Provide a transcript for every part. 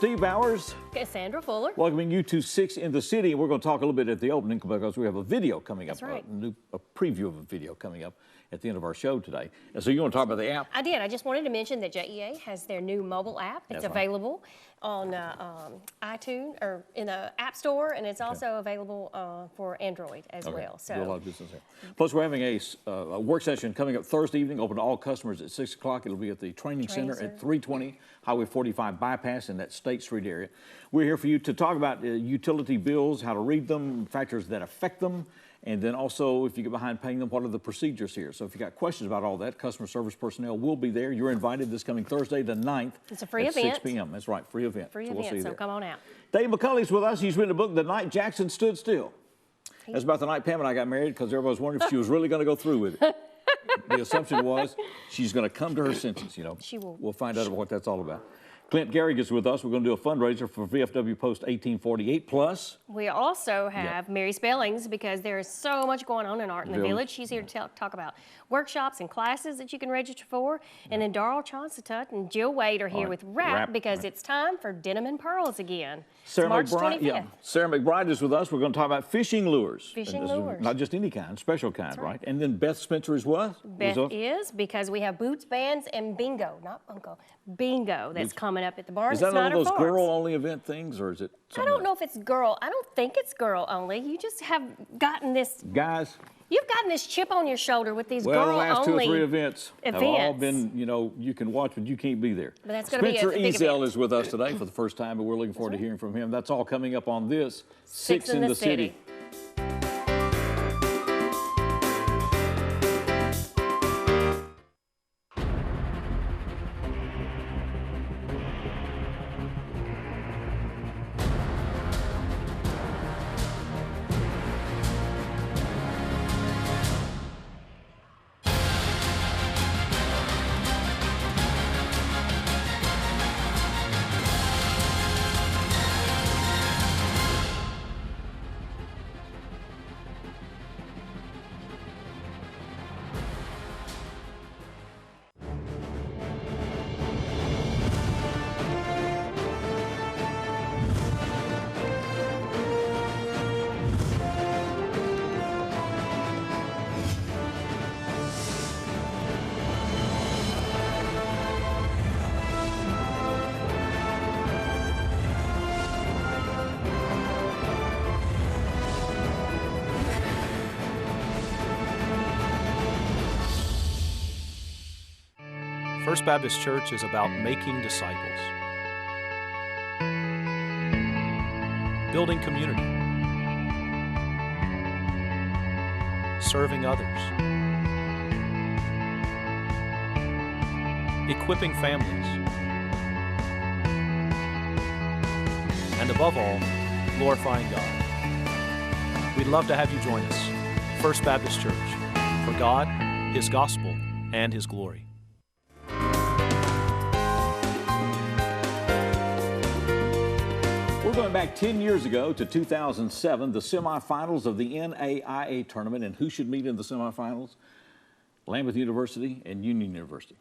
Steve Bowers. Cassandra Fuller. Welcoming you to 6 in the City. We're going to talk a little bit at the opening because we have a video coming up. That's right. A preview of a video coming up at the end of our show today. And so you want to talk about the app? I did. I just wanted to mention that JEA has their new mobile app. It's available on iTunes or in the App Store, and it's also available for Android as well. So do a lot of business there. Plus, we're having a work session coming up Thursday evening, open to all customers at 6 o'clock. It'll be at the Training Center at 320 Highway 45 bypass in that State Street area. We're here for you to talk about utility bills, how to read them, factors that affect them, and then also, if you get behind paying them, what are the procedures here? So if you got questions about all that, customer service personnel will be there. You're invited this coming Thursday, the 9th. It's a free at event. 6 p.m. That's right, free event. Free We'll event, so come on out. Dave McCulley's with us. He's written a book, The Night Jackson Stood Still. That's about the night Pam and I got married because everybody was wondering if she was really going to go through with it. The assumption was she's going to come to her senses, you know. She will. We'll find out what that's all about. Clint Gehrig is with us. We're going to do a fundraiser for VFW Post 1848 Plus. We also have Mary Spellings because there is so much going on in Art in the Village. She's here to talk about workshops and classes that you can register for. And then Darrell Chauncetut and Jill Wade are here with Wrap because it's time for Denim and Pearls again. Sarah March McBride, 25th. Sarah McBride is with us. We're going to talk about fishing lures. Fishing lures. Not just any kind, special kind, right? And then Beth Spencer is what? Beth is because we have Boots, Bands, and Bingo, not Bunko, Bingo that's coming up at the barn. Is that one of those girl-only event things, or is it something I don't know if it's girl. I don't think it's girl-only. You just have gotten this. Guys? You've gotten this chip on your shoulder with these girl-only. girl-only Well, the last 2 or 3 events have all been, you know, you can watch, but you can't be there. But that's going to be a big Spencer event. is with us today for the first time, but we're looking forward to hearing from him. That's all coming up on this 6 in the City. First Baptist Church is about making disciples, building community, serving others, equipping families, and above all, glorifying God. We'd love to have you join us. First Baptist Church, for God, His gospel, and His glory. We're going back 10 years ago to 2007, the semifinals of the NAIA tournament. And who should meet in the semifinals? Lambuth University and Union University.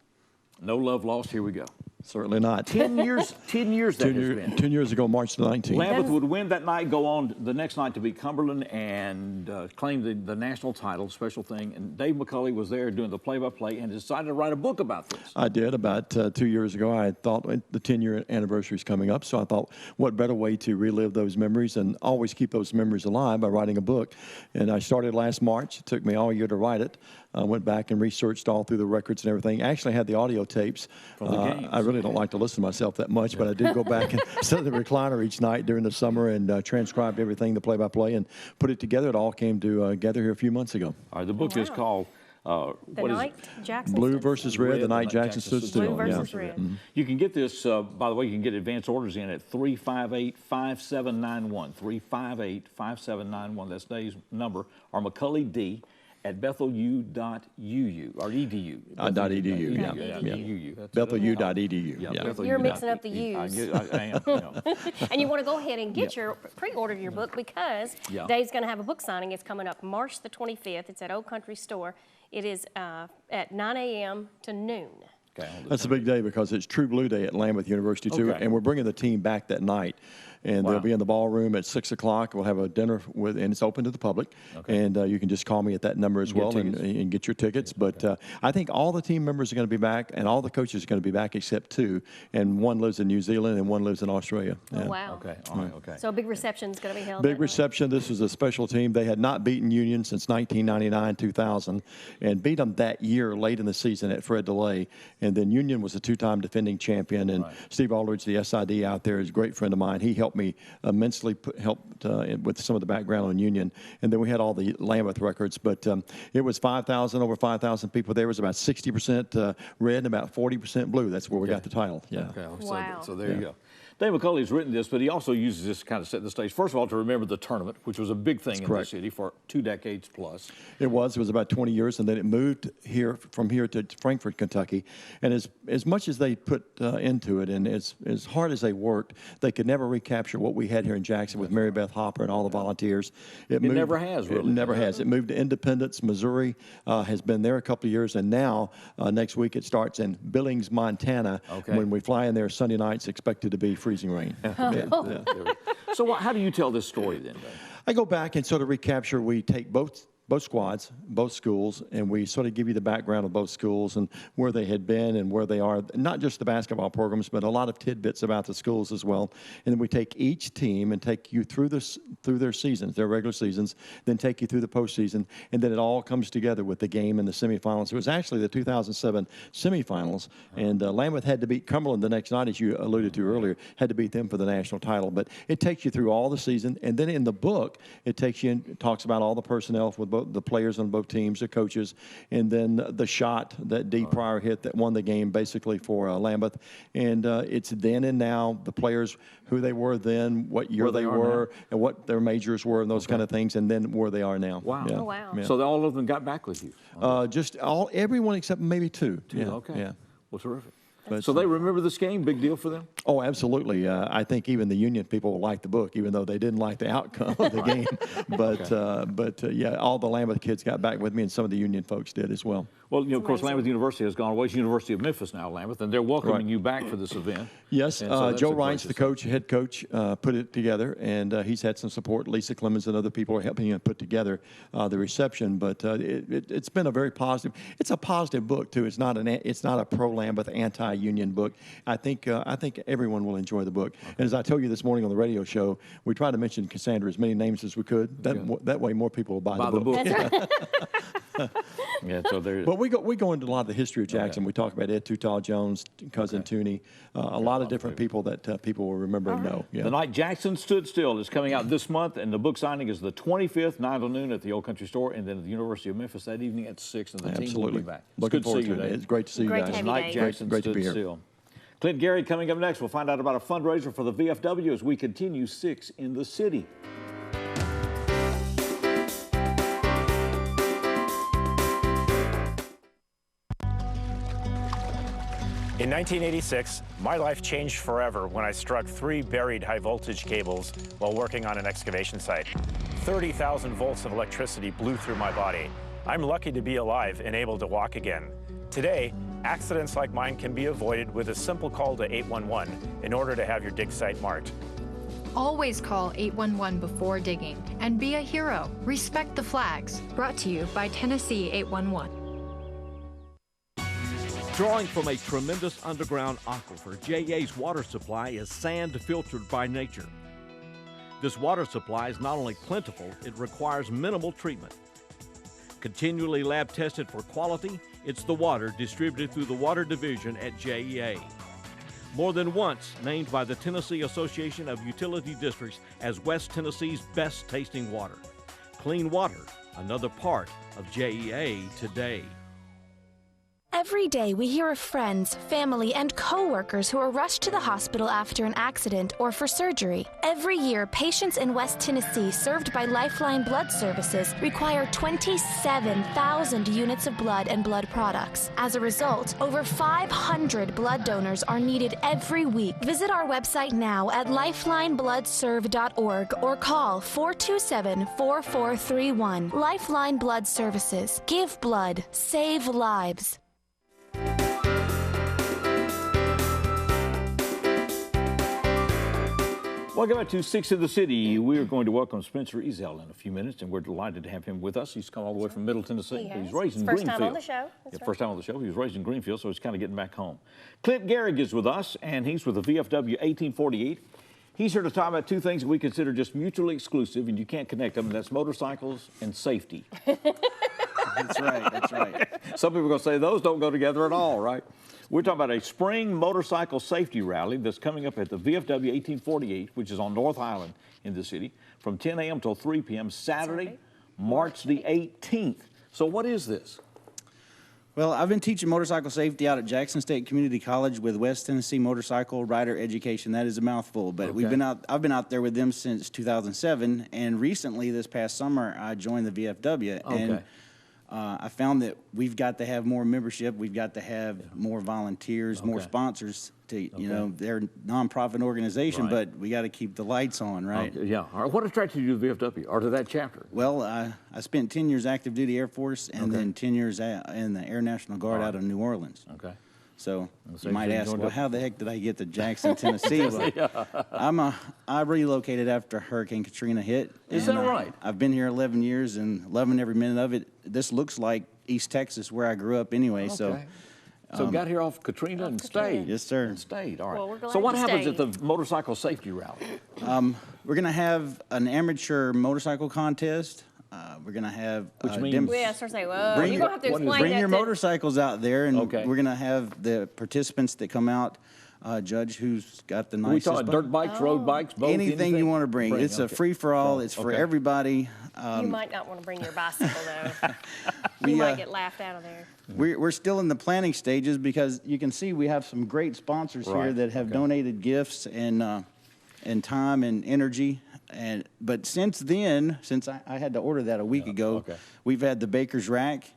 No love lost, here we go. Certainly not. 10 years that has been. 10 years ago, March the 19th. Lambuth would win that night, go on the next night to beat Cumberland and claim the national title, special thing. And Dave McCulley was there doing the play-by-play and decided to write a book about this. I did. About 2 years ago, I thought the 10-year anniversary is coming up, so I thought, what better way to relive those memories and always keep those memories alive by writing a book. And I started last March. It took me all year to write it. I went back and researched all through the records and everything. I actually had the audio tapes. From the games. I really don't like to listen to myself that much, but I did go back and sit in the recliner each night during the summer and transcribed everything, the play-by-play, and put it together. It all came together here a few months ago. All right, the book is called The Night Jackson Blue Stood versus Still. Red, The Night Jackson Stood Still. Blue versus Red. Mm-hmm. You can get this, by the way, you can get advance orders in at 358-5791. 358-5791. That's Dave's number. Or McCulley D. at bethelu.uu or edu. .edu, yeah. Bethelu.edu. Yeah. You're mixing up the U's. I am. You know. And you want to go ahead and get your pre-order your book because Dave's going to have a book signing. It's coming up March the 25th. It's at Old Country Store. It is at 9 a.m. to noon. Okay, on the That's a big day because it's True Blue Day at Lambuth University, too, Okay. and we're bringing the team back that night. And Wow. they'll be in the ballroom at 6 o'clock. We'll have a dinner and it's open to the public. Okay. And you can just call me at that number as Get well and tickets. get your tickets. But I think all the team members are going to be back, and all the coaches are going to be back except two. And one lives in New Zealand and one lives in Australia. Oh, Yeah. wow. Okay, all right, okay. So a big reception's going to be held. Big that night. reception. This was a special team. They had not beaten Union since 1999, 2000, and beat them that year late in the season at Fred DeLay. And then Union was a two-time defending champion. And Right. Steve Aldridge, the SID out there, is a great friend of mine. He helped me immensely, helped with some of the background on Union. And then we had all the Lambuth records. But it was 5,000, over 5,000 people. There was about 60% red and about 40% blue. That's where we got the title. Yeah. Okay, Wow. so there you go. Dave McCulley's written this, but he also uses this to kind of set the stage. First of all, to remember the tournament, which was a big thing in the correct. city for 2 decades plus. It was about 20 years, and then it moved from here to Frankfort, Kentucky. And as much as they put into it, and as hard as they worked, they could never recapture what we had here in Jackson with Mary Beth Hopper and all the volunteers. It never has, really. It never has. It moved to Independence, Missouri, has been there a couple of years, and now next week it starts in Billings, Montana. Okay. When we fly in there Sunday nights, expected to be freezing rain. So how do you tell this story then, Dave? I go back and sort of recapture. We take both squads, both schools, and we sort of give you the background of both schools and where they had been and where they are, not just the basketball programs, but a lot of tidbits about the schools as well. And then we take each team and take you through their seasons, their regular seasons, then take you through the postseason, and then it all comes together with the game and the semifinals. It was actually the 2007 semifinals, and Lambuth had to beat Cumberland the next night, as you alluded to earlier, had to beat them for the national title. But it takes you through all the season, and then in the book, it takes you and talks about all the personnel with both the players on both teams, the coaches, and then the shot that Dee Pryor hit that won the game basically for Lambuth. And it's then and now, the players, who they were then, what year Where they they are were, and what their majors were, and those kind of things, and then where they are now. Wow. Yeah. Oh, wow. Yeah. So all of them got back with you? Just everyone except maybe two. Yeah. Okay. Yeah. Well, terrific. But- So they remember this game? Big deal for them? Oh, absolutely. I think even the Union people will like the book, even though they didn't like the outcome of the game. But yeah, all the Lambuth kids got back with me, and some of the Union folks did as well. Well, of course, amazing. Lambuth University has gone away. It's University of Memphis now, Lambuth, and they're welcoming Right. you back for this event. Yes, And so that's Joe a Reince, gracious the coach, head coach, put it together, and he's had some support. Lisa Clemens and other people are helping him put together the reception. But it's been a very positive. It's a positive book too. It's not a pro Lambuth, anti-union book. I think everyone will enjoy the book. And as I told you this morning on the radio show, we tried to mention Cassandra as many names as we could. That way, more people will buy By the the book. book. That's right. Yeah, so there. But we go into a lot of the history of Jackson. We talk about Ed Tutaw Jones, Cousin Tooney, a lot of different people that people will remember and know. Yeah. The Night Jackson Stood Still is coming out this month, and the book signing is the 25th, 9 to noon at the Old Country Store, and then at the University of Memphis that evening at 6, and the team will Absolutely. be back. It's Looking good to forward see you, to it. Dave. It's great to see Great you to guys. have you, Night Dave. Jackson Great to Stood be here. Still. Clint Gary coming up next. We'll find out about a fundraiser for the VFW as we continue 6 in the City. In 1986, my life changed forever when I struck 3 buried high-voltage cables while working on an excavation site. 30,000 volts of electricity blew through my body. I'm lucky to be alive and able to walk again. Today, accidents like mine can be avoided with a simple call to 811 in order to have your dig site marked. Always call 811 before digging and be a hero. Respect the flags. Brought to you by Tennessee 811. Drawing from a tremendous underground aquifer, JA's water supply is sand filtered by nature. This water supply is not only plentiful, it requires minimal treatment. Continually lab tested for quality, it's the water distributed through the Water Division at JEA. More than once named by the Tennessee Association of Utility Districts as West Tennessee's best tasting water. Clean water, another part of JEA today. Every day we hear of friends, family, and co-workers who are rushed to the hospital after an accident or for surgery. Every year, patients in West Tennessee served by Lifeline Blood Services require 27,000 units of blood and blood products. As a result, over 500 blood donors are needed every week. Visit our website now at lifelinebloodserve.org or call 427-4431. Lifeline Blood Services. Give blood. Save lives. Welcome back to Six in the City. We're going to welcome Spencer Ezell in a few minutes, and we're delighted to have him with us. He's come all the way from Middle Tennessee. He He's raised in First Greenfield. time on the show. That's right. First time on the show. He was raised in Greenfield, so he's kind of getting back home. Clint Gehrig is with us, and he's with the VFW 1848. He's here to talk about two things that we consider just mutually exclusive, and you can't connect them, and that's motorcycles and safety. That's right, that's right. Some people are going to say those don't go together at all, right? We're talking about a spring motorcycle safety rally that's coming up at the VFW 1848, which is on North Island in the city, from 10 a.m. till 3 p.m. Saturday, March the 18th. So what is this? Well, I've been teaching motorcycle safety out at Jackson State Community College with West Tennessee Motorcycle Rider Education. That is a mouthful, but I've been out there with them since 2007, and recently this past summer I joined the VFW, and I found that we've got to have more membership, we've got to have more volunteers, more sponsors. You know, they're a nonprofit organization, but we got to keep the lights on, right? Yeah. All right. What attracted you to the VFW or to that chapter? Well, I spent 10 years active duty Air Force and then 10 years in the Air National Guard out of New Orleans. Okay. So you might ask, well, how the heck did I get to Jackson, Tennessee? Well, I relocated after Hurricane Katrina hit. Is that right? I've been here 11 years and loving every minute of it. This looks like East Texas, where I grew up anyway. Okay. So got here off Katrina and stayed. Yes, sir. And stayed. All right. Well, we're glad so what you happens stayed. at the motorcycle safety rally? We're going to have an amateur motorcycle contest. We're going to have Which means We asked her to say, well, Bring you're going to have to explain bring that your to- motorcycles out there, and Okay. we're going to have the participants that come out judge who's got the we nicest talking bike. dirt bikes, road bikes, boats, Anything you want to bring. It's a free-for-all. It's for everybody. You might not want to bring your bicycle, though. We, You might get laughed out of there. We're still in the planning stages because you can see we have some great sponsors here Right, that have donated gifts and time and energy. But since then, since I had to order that a week ago, we've had the Baker's Rack,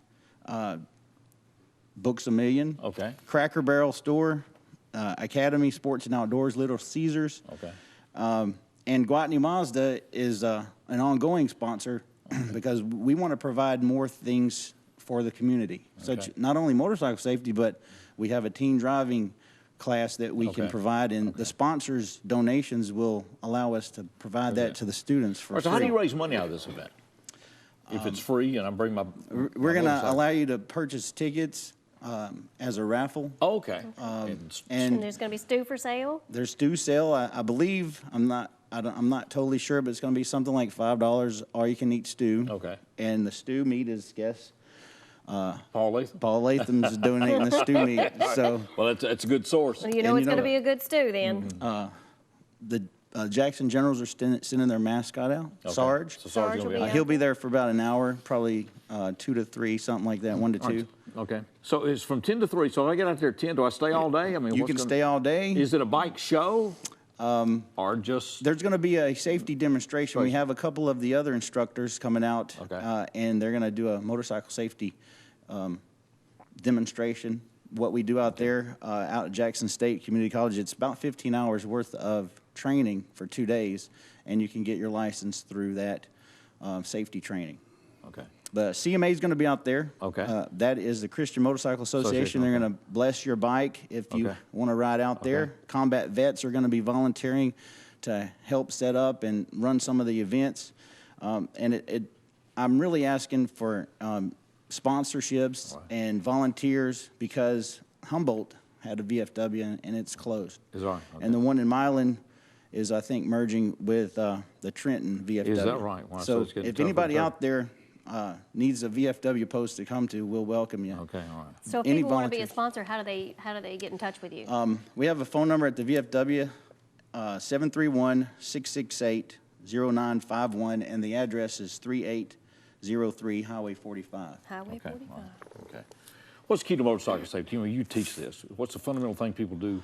Books A Million, Cracker Barrel Store, Academy Sports and Outdoors, Little Caesars. And Gwatney Mazda is an ongoing sponsor because we want to provide more things for the community, such not only motorcycle safety, but we have a teen driving class that we can provide, and the sponsors' donations will allow us to provide that to the students for So free. how do you raise money out of this event? If it's free and I bring my We're going to allow you to purchase tickets as a raffle. Okay. And And there's going to be stew for sale. there's stew sale. I believe I'm not totally sure, but it's going to be something like $5 all you can eat stew. Okay. And the stew meat is Paul Latham. Paul Latham's donating the stew meat. So Well, it's a good source. So you know And it's you know going to be a good stew then. the Jackson Generals are sending their mascot out, Sarge. So Sarge Sarge will will be be out. out. He'll be there for about an hour, probably 2 to 3, something like that, 1 to 2. Okay. So it's from 10 to 3. So if I get out there at 10, do I stay all day? I mean, You what's can gonna- stay all day. Is it a bike show? Or just There's going to be a safety demonstration. We have a couple of the other instructors coming out, and they're going to do a motorcycle safety demonstration. What we do out there, out at Jackson State Community College, it's about 15 hours worth of training for 2 days, and you can get your license through that safety training. Okay. The CMA is going to be out there. Okay. That is the Christian Motorcycle Association. They're going to bless your bike if you want to ride out there. Combat vets are going to be volunteering to help set up and run some of the events. I'm really asking for sponsorships and volunteers because Humboldt had a VFW and it's closed. Is that right? Okay. And the one in Milan is, I think, merging with the Trenton VFW. Is that right? Wow, so So it's getting if tougher and anybody tougher. out there needs a VFW post to come to, we'll welcome you. Okay. All right. So if Any people want to be a volunteers? sponsor, how do they get in touch with you? We have a phone number at the VFW, 731-668-0951, and the address is 3803 Highway 45. Highway 45. Okay. What's the key to motorcycle safety? You teach this. What's the fundamental thing people do?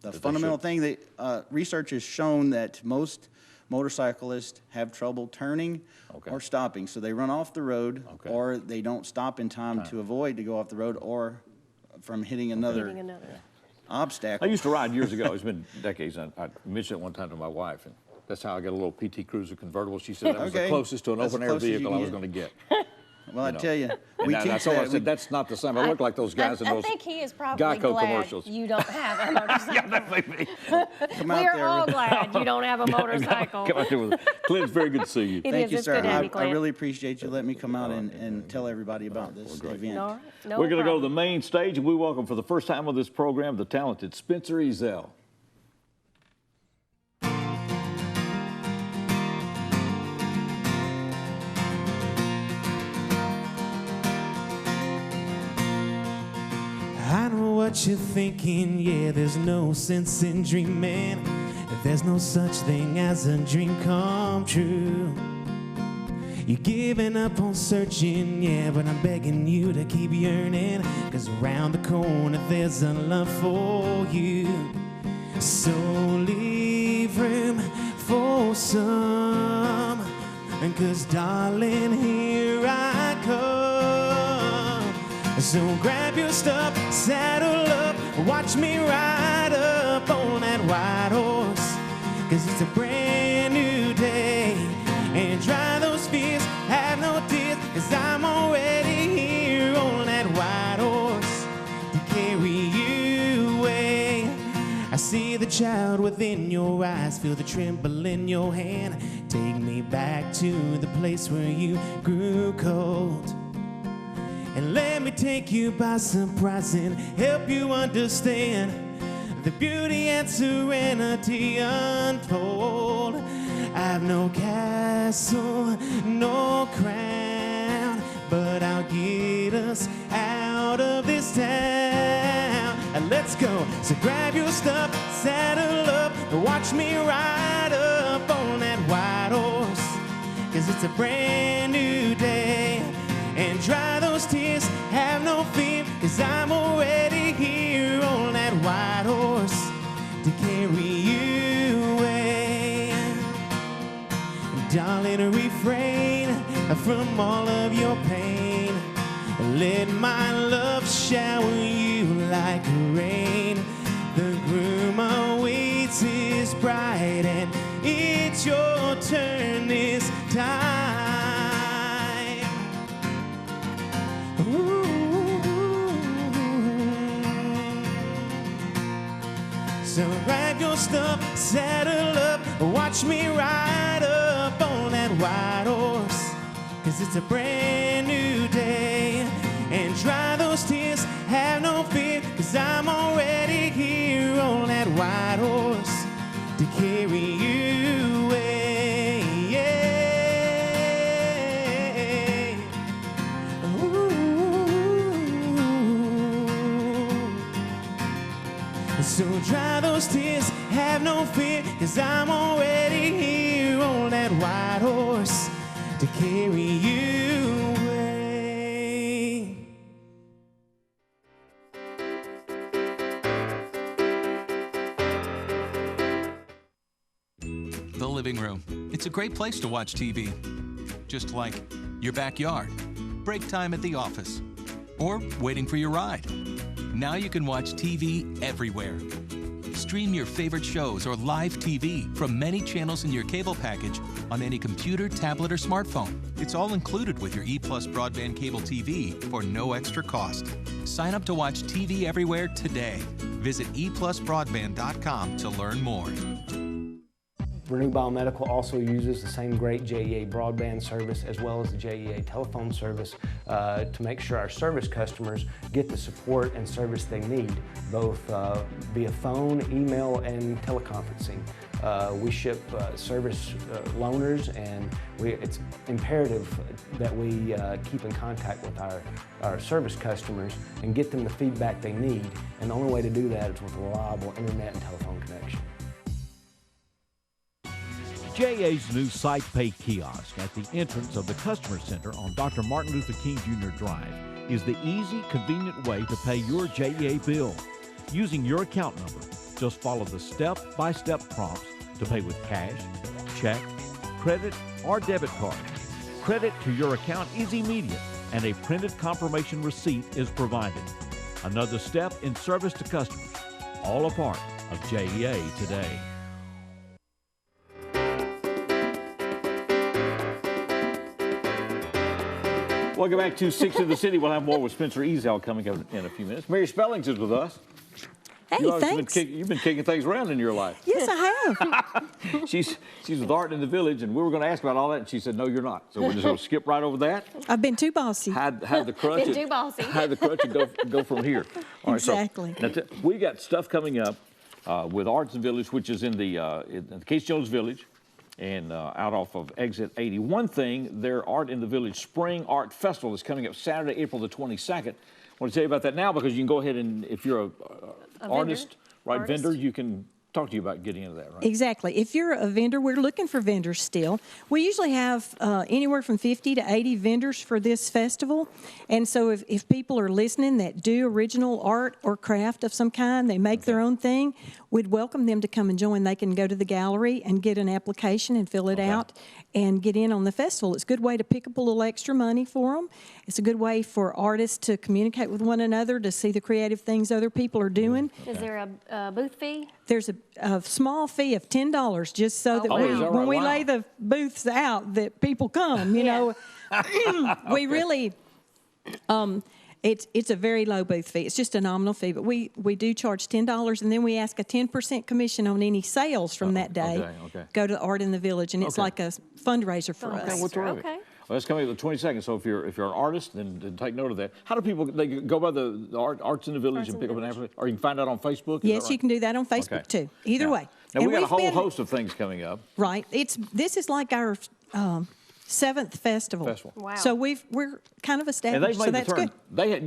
The they fundamental should. thing that research has shown that most motorcyclists have trouble turning or stopping. So they run off the road or they don't stop in time to avoid to go off the road or from hitting another obstacle. I used to ride years ago. It's been decades. I mentioned it one time to my wife, and that's how I got a little PT Cruiser convertible. She said that was the Okay. closest to an That's the open-air closest you vehicle can I was get. going to get. Well, I tell you, And we I teach told her, I that. said, that's not the same. I look like those guys in I those think he is probably Geico glad commercials. you don't have a motorcycle. Yeah, that may be. Come out We're there. all glad you don't have a motorcycle. Come out there with Clint, it's very good to see you. It Thank is. you, It's sir. good to have you, I Clint. really appreciate you letting me come out and tell everybody about this event. All right. No We're going to go to the problem. main stage, and we welcome for the first time on this program the talented Spencer Ezel. I know what you're thinking, yeah, there's no sense in dreaming. There's no such thing as a dream come true. You're giving up on searching, yeah, but I'm begging you to keep yearning, 'cause around the corner there's a love for you. So leave room for some, 'cause darling, here I come. So grab your stuff, saddle up, watch me ride up on that white horse, 'cause it's a brand new day, and dry those fears, have no tears, 'cause I'm already here on that white horse to carry you away. I see the child within your eyes, feel the tremble in your hand. Take me back to the place where you grew cold, and let me take you by surprise and help you understand the beauty and serenity unfold. I've no castle, no crown, but I'll get us out of this town. Let's go. So grab your stuff, saddle up, and watch me ride up on that white horse, 'cause it's a brand new day. And dry those tears, have no fear, 'cause I'm already here on that white horse to carry you away. Darling, refrain from all of your pain. Let my love shower you like rain. The groom awaits his bride, and it's your turn this time. Ooh. So grab your stuff, saddle up, watch me ride up on that white horse, 'cause it's a brand new day. And dry those tears, have no fear, 'cause I'm already here on that white horse to carry you away. Yeah. Ooh. So dry those tears, have no fear, 'cause I'm already here on that white horse to carry you away. The living room. It's a great place to watch TV. Just like your backyard, break time at the office, or waiting for your ride. Now you can watch TV everywhere. Stream your favorite shows or live TV from many channels in your cable package on any computer, tablet, or smartphone. It's all included with your E+ broadband cable TV for no extra cost. Sign up to watch TV everywhere today. Visit eplusbroadband.com to learn more. Renew Biomedical also uses the same great JEA broadband service as well as the JEA telephone service to make sure our service customers get the support and service they need, both via phone, email, and teleconferencing. We ship service loaners, and it's imperative that we keep in contact with our service customers and get them the feedback they need. And the only way to do that is with a reliable internet and telephone connection. JA's new SitePay kiosk at the entrance of the Customer Center on Dr. Martin Luther King Jr. Drive is the easy, convenient way to pay your JEA bill. Using your account number, just follow the step-by-step prompts to pay with cash, check, credit, or debit card. Credit to your account is immediate, and a printed confirmation receipt is provided. Another step in service to customers, all a part of JEA today. Welcome back to Six in the City. We'll have more with Spencer Ezel coming up in a few minutes. Mary Spellings is with us. Hey, thanks. You've been kicking things around in your life. Yes, I have. She's with Art in the Village, and we were going to ask about all that, and she said, no, you're not. So we're just going to skip right over that. I've been too bossy. Hide the crutch. Been too bossy. Hide the crutch and go from here. All right, exactly. So, we got stuff coming up with Art in the Village, which is in the Case Jones Village, and out off of Exit 80. One thing, their Art in the Village Spring Art Festival is coming up Saturday, April the 22nd. I want to tell you about that now because you can go ahead and, if you're a artist, vendor, you can talk to you about getting into that, right? Exactly. If you're a vendor, we're looking for vendors still. We usually have anywhere from 50 to 80 vendors for this festival. And so if people are listening that do original art or craft of some kind, they make their own thing, we'd welcome them to come and join. They can go to the gallery and get an application and fill it out and get in on the festival. It's a good way to pick up a little extra money for them. It's a good way for artists to communicate with one another, to see the creative things other people are doing. Is there a booth fee? There's a small fee of $10 just so that when we lay the booths out, that people come, you know. We really, it's a very low booth fee. It's just a nominal fee, but we do charge $10, and then we ask a 10% commission on any sales from that day. Go to Art in the Village, and it's like a fundraiser for us. Okay. Well, that's coming up the 22nd. So if you're an artist, then take note of that. How do people they go by the Arts in the Village and pick up an application, or you can find out on Facebook? Yes, you can do that on Facebook too. Either way. Now we got a whole host of things coming up. Right. This is like our 7th festival. Wow. So we're kind of established. So that's good.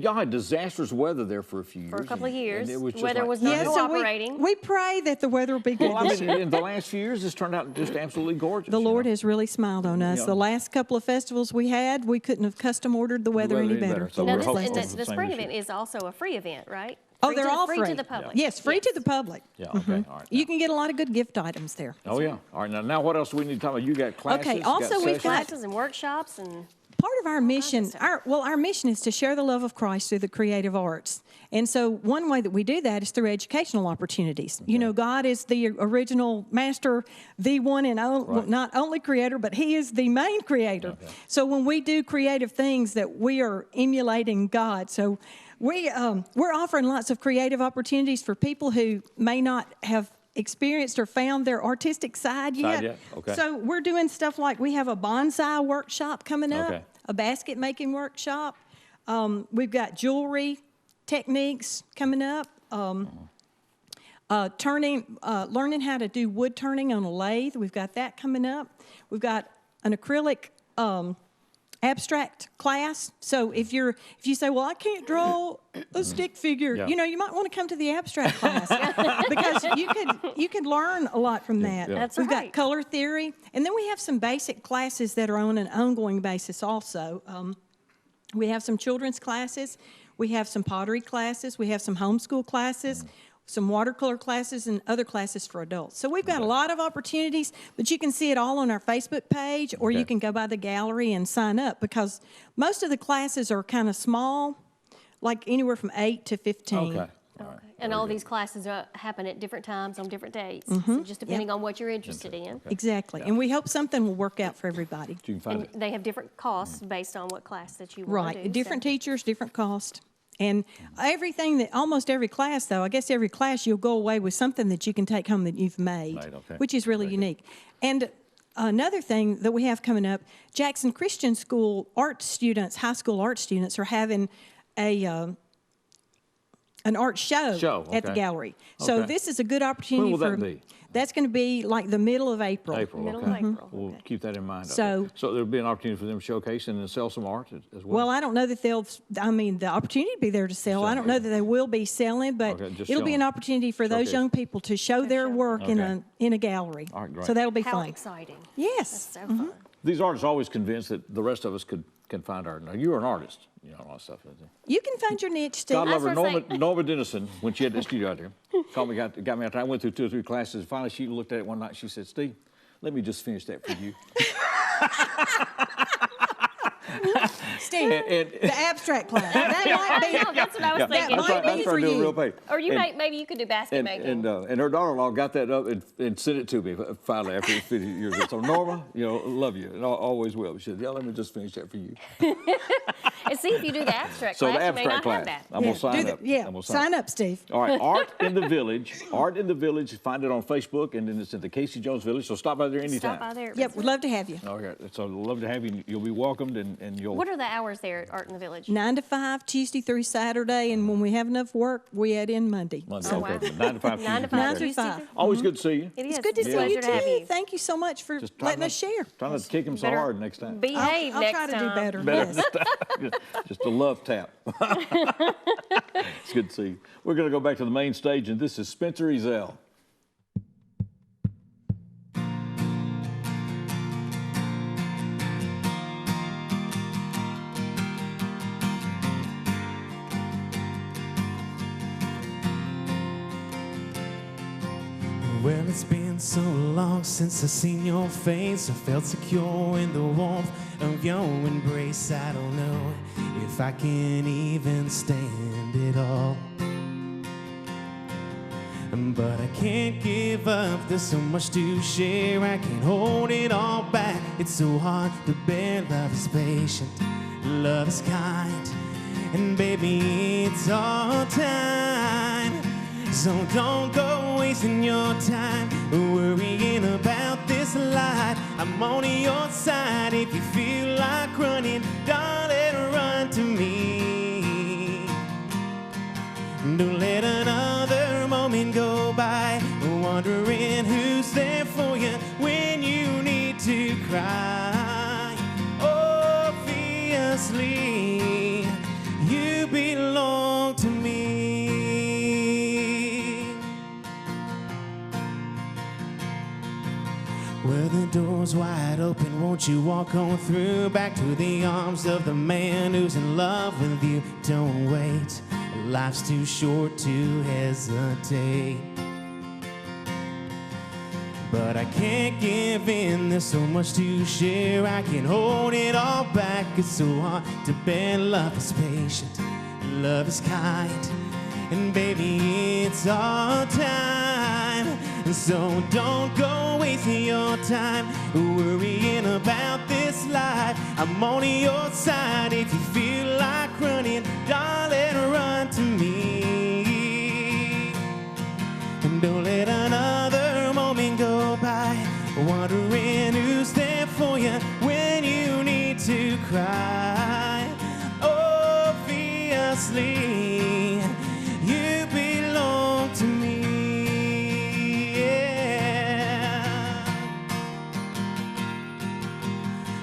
Y'all had disastrous weather there for a few years. For a couple of years. And it was just weather like, was not cooperating. So we pray that the weather will be good. Well, I mean, in the last few years, it's turned out just absolutely gorgeous. The Lord has really smiled on us. The last couple of festivals we had, we couldn't have custom ordered the weather any better. So now, the spring event is also a free event, right? Oh, they're all free to the public. Yes, free to the public. Yeah, okay, all right. You can get a lot of good gift items there. Oh, yeah. All right, now what else do we need to talk about? You got classes, okay, also we've got classes and workshops and... Part of our mission, our mission is to share the love of Christ through the creative arts. And so one way that we do that is through educational opportunities. You know, God is the original master, the one and only, not only creator, but he is the main creator. So when we do creative things, that we are emulating God. So we're offering lots of creative opportunities for people who may not have experienced or found their artistic side yet. So we're doing stuff like we have a bonsai workshop coming up, a basket making workshop. We've got jewelry techniques coming up. Learning how to do wood turning on a lathe. We've got that coming up. We've got an acrylic abstract class. So if you say, well, I can't draw a stick figure, you know, you might want to come to the abstract class because you can learn a lot from that. That's We've got color theory, and then we have some basic classes that are on an ongoing basis also. We have some children's classes. We have some pottery classes. We have some homeschool classes. Some watercolor classes and other classes for adults. So we've got a lot of opportunities, but you can see it all on our Facebook page, or you can go by the gallery and sign up, because most of the classes are kind of small, like anywhere from 8 to 15. And all these classes happen at different times on different dates, so just depending on what you're interested in. Exactly. And we hope something will work out for everybody. And they have different costs based on what class that you want to do. Different teachers, different cost. And almost every class, though, I guess every class you'll go away with something that you can take home that you've made, which is really unique. And another thing that we have coming up, Jackson Christian School art students, high school art students, are having an art show at the gallery. So this is a good opportunity. When will that be? That's going to be like the middle of April. Middle of April. We'll keep that in mind. So there'll be an opportunity for them to showcase and sell some art as well. Well, I don't know that the opportunity will be there to sell. I don't know that they will be selling, but it'll be an opportunity for those young people to show their work in a gallery. All right, great. So that'll be fun. How exciting. Yes. That's so fun. These artists are always convinced that the rest of us can find art. Now, you're an artist. You know, a lot of stuff. You can find your niche, Steve. God love her, Norma Dennison, when she had the studio out there, called me, got me out there. I went through 2 or 3 classes. Finally, she looked at it one night. She said, Steve, let me just finish that for you. Steve, And- the abstract class. That might be, No, that's what I was Yeah, thinking. That might be for do a you. real page. Or you And- maybe you could do basket making. And her daughter-in-law got that up and sent it to me finally after 50 years ago. So Norma, love you and I always will. She said, let me just finish that for you. And see if you do the abstract So class, the you may abstract not have class, that. I'm gonna sign up. Yeah, I'm gonna sign up, Steve. All right, Art in the Village. Art in the Village. Find it on Facebook, and then it's in the Casey Jones Village. So stop by there anytime. Stop by there. Yep, we'd love to have you. Okay, so love to have you. You'll be welcomed, and you'll. What are the hours there at Art in the Village? 9 to 5, Tuesday through Saturday, and when we have enough work, we add in Monday. Monday, Oh, okay. wow. 9 to 5. 9 to 5. 9 to Tuesday 5. Always good to see you. It is. It's good to It's a see you pleasure to have too. you. Thank you so much for Just try letting not- us share. Try not to kick him so Better hard next time. Behave I'll next try to do time. better. Better Yes. just a love tap. It's good to see you. We're going to go back to the main stage, and this is Spencer Ezell. Well, it's been so long since I've seen your face. I felt secure in the warmth of your embrace. I don't know if I can even stand it all. But I can't give up, there's so much to share. I can't hold it all back, it's so hard to bear. Love is patient, love is kind, and baby, it's all time. So don't go wasting your time worrying about this life. I'm on your side if you feel like running, darling, run to me. Don't let another moment go by wondering who's there for you when you need to cry. Obviously, you belong to me. Well, the door's wide open, won't you walk on through back to the arms of the man who's in love with you? Don't wait, life's too short to hesitate. But I can't give in, there's so much to share. I can't hold it all back, it's so hard to bear. Love is patient, love is kind, and baby, it's all time. So don't go wasting your time worrying about this life. I'm on your side if you feel like running, darling, run to me. And don't let another moment go by wondering who's there for you when you need to cry. Obviously, you belong to me.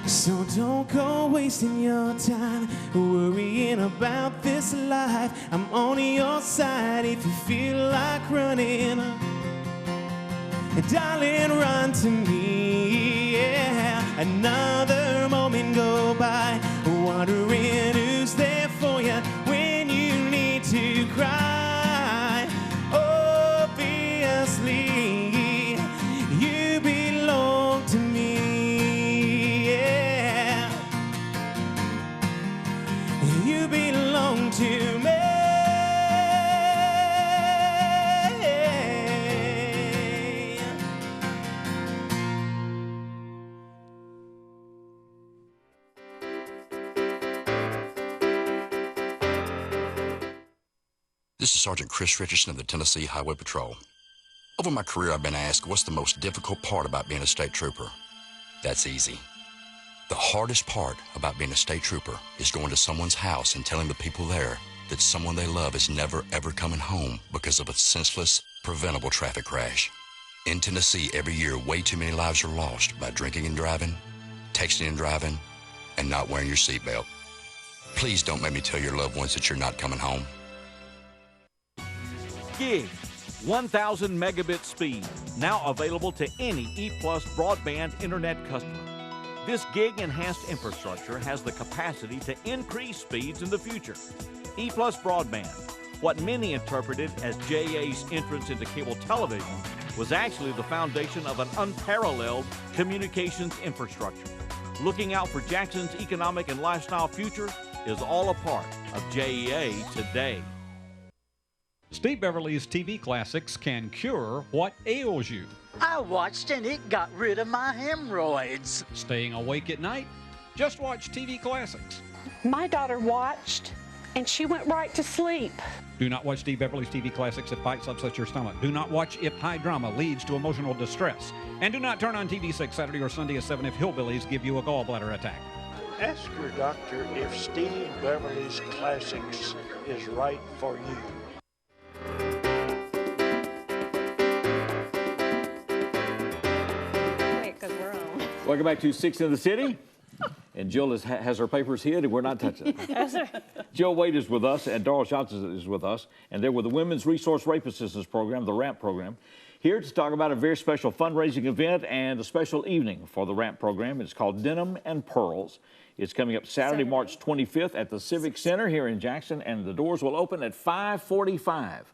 So don't go wasting your time worrying about this life. I'm on your side if you feel like running. Darling, run to me. Yeah. Another moment go by wondering who's there for you when you need to cry. Obviously, you belong to me. You belong to me. This is Sergeant Chris Richardson of the Tennessee Highway Patrol. Over my career, I've been asked, what's the most difficult part about being a state trooper? That's easy. The hardest part about being a state trooper is going to someone's house and telling the people there that someone they love is never, ever coming home because of a senseless, preventable traffic crash. In Tennessee, every year, way too many lives are lost by drinking and driving, texting and driving, and not wearing your seatbelt. Please don't make me tell your loved ones that you're not coming home. Gig, 1,000 megabit speed, now available to any E+ broadband internet customer. This gig-enhanced infrastructure has the capacity to increase speeds in the future. E+ broadband, what many interpreted as JA's entrance into cable television, was actually the foundation of an unparalleled communications infrastructure. Looking out for Jackson's economic and lifestyle future is all a part of JEA Today. Steve Beverly's TV classics can cure what ails you. I watched and it got rid of my hemorrhoids. Staying awake at night? Just watch TV classics. My daughter watched and she went right to sleep. Do not watch Steve Beverly's TV classics. It bites upsets your stomach. Do not watch if high drama leads to emotional distress. And do not turn on TV6 Saturday or Sunday at 7 if hillbillies give you a gallbladder attack. Ask your doctor if Steve Beverly's Classics is right for you. Welcome back to Six in the City. And Jill has her papers hid, and we're not touching them. Jill Wade is with us, and Darrell Johnson is with us, and they're with the Women's Resource Rape Assistance Program, the RAMP program, here to talk about a very special fundraising event and a special evening for the RAMP program. It's called Denim and Pearls. It's coming up Saturday, March 25th at the Civic Center here in Jackson, and the doors will open at 5:45.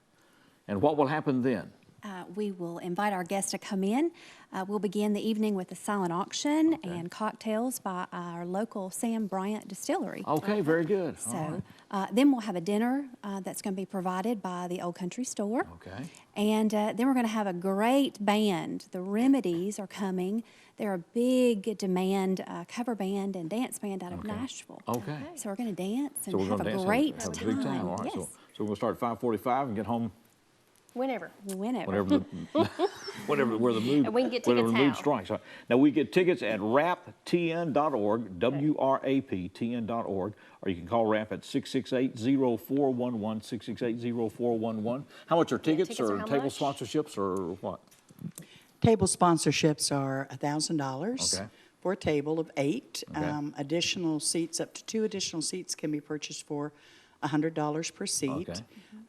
And what will happen then? We will invite our guests to come in. We'll begin the evening with a silent auction and cocktails by our local Sam Bryant Distillery. Okay, very good. So then we'll have a dinner that's going to be provided by the Old Country Store. Okay. And then we're going to have a great band. The Remedies are coming. They're a big demand cover band and dance band out of Nashville. Okay. So we're going to dance and So we're have gonna a dance great and have time. a big time. All right. Yes. So we're going to start at 5:45 and get home Whenever. whenever the where the mood And we can get whenever the tickets mood how? strikes. Now we get tickets at raptn.org, WRAPTN.org, or you can call RAP at 668-0411, 668-0411. How much are tickets, tickets are or how table much? sponsorships or what? Table sponsorships are $1,000 Okay. for a table of 8. Okay. Additional seats, up to 2 additional seats, can be purchased for $100 per seat. Okay.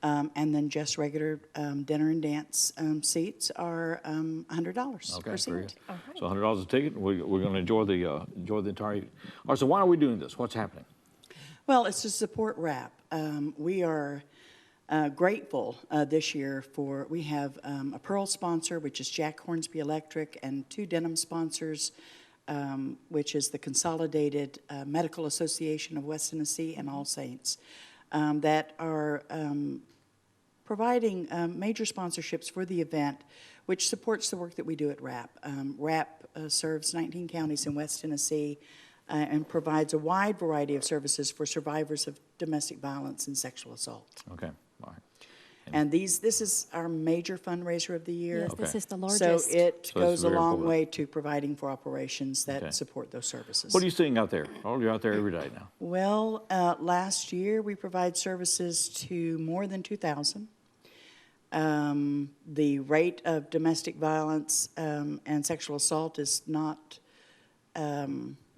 And then just regular dinner and dance seats are $100 Okay, per very seat. good. So $100 a ticket. We're going to enjoy the entire. All right. So why are we doing this? What's happening? Well, it's to support RAP. We are grateful this year for, we have a Pearl sponsor, which is Jack Hornsby Electric, and 2 denim sponsors, which is the Consolidated Medical Association of West Tennessee and All Saints, that are providing major sponsorships for the event, which supports the work that we do at RAP. RAP serves 19 counties in West Tennessee and provides a wide variety of services for survivors of domestic violence and sexual assault. Okay. All right. And this is our major fundraiser of the year. Yes, this is the So largest. it So goes it's a very long important. way to providing for operations that Okay. support those services. What are you seeing out there? Oh, you're out there every day now. Well, last year we provide services to more than 2,000. The rate of domestic violence and sexual assault is not